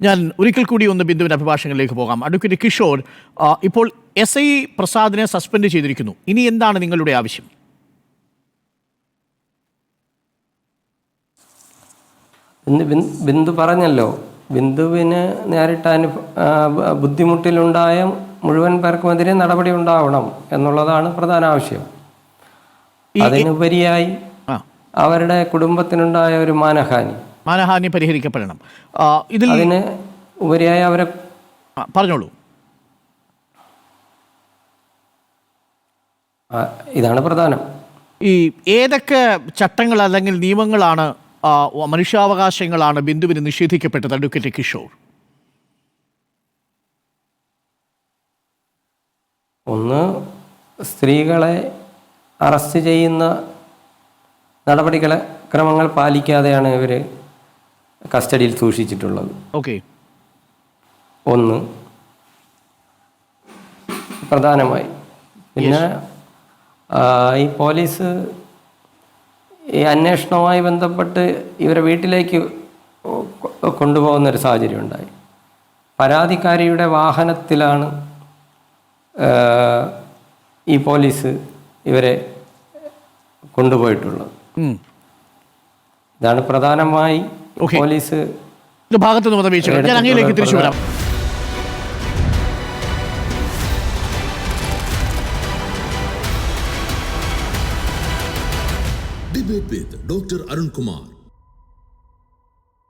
ഞാൻ ഒരിക്കൽ കൂടി ഒന്ന് ബിന്ദുവിൻ്റെ അഭിഭാഷകനിലേക്ക് പോകാം. അഡ്വക്കേറ്റ് കിഷോർ, ഇപ്പോൾ SI പ്രസാദിനെ സസ്പെൻഡ് ചെയ്തിരിക്കുന്നു. ഇനി എന്താണ് നിങ്ങളുടെ ആവശ്യം? ബിന്ദു പറഞ്ഞല്ലോ, ബിന്ദുവിന് നേരിട്ട ബുദ്ധിമുട്ടിലുണ്ടായ മുഴുവൻ പേർക്കുമെതിരെ നടപടി ഉണ്ടാവണം എന്നുള്ളതാണ് പ്രധാന ആവശ്യം. അതിനുപരിയായി അവരുടെ കുടുംബത്തിനുണ്ടായ ഒരു മാനഹാനി പരിഹരിക്കപ്പെടണം. അതിന് ഉപരിയായി അവരെ പറഞ്ഞോളൂ. ഇതാണ് പ്രധാനം. ഈ ഏതൊക്കെ ചട്ടങ്ങൾ അല്ലെങ്കിൽ നിയമങ്ങളാണ്, മനുഷ്യാവകാശങ്ങളാണ് ബിന്ദുവിന് നിഷേധിക്കപ്പെട്ടത് അഡ്വക്കേറ്റ് കിഷോർ? ഒന്ന്, സ്ത്രീകളെ അറസ്റ്റ് ചെയ്യുന്ന ക്രമങ്ങൾ പാലിക്കാതെയാണ് ഇവർ കസ്റ്റഡിയിൽ സൂക്ഷിച്ചിട്ടുള്ളത്. ഓക്കെ, ഒന്ന് പ്രധാനമായി. പിന്നെ ഈ പോലീസ് ഈ അന്വേഷണവുമായി ബന്ധപ്പെട്ട് ഇവരെ വീട്ടിലേക്ക് കൊണ്ടുപോകുന്നൊരു സാഹചര്യം ഉണ്ടായി. പരാതിക്കാരിയുടെ വാഹനത്തിലാണ് ഈ പോലീസ് ഇവരെ കൊണ്ടുപോയിട്ടുള്ളത്. ഇതാണ് പ്രധാനമായി പോലീസ് ഭാഗത്ത് നിന്ന്. ഞാൻ അങ്ങയിലേക്ക് തിരിച്ചു വരാം. Debate with Dr. Arun Kumar.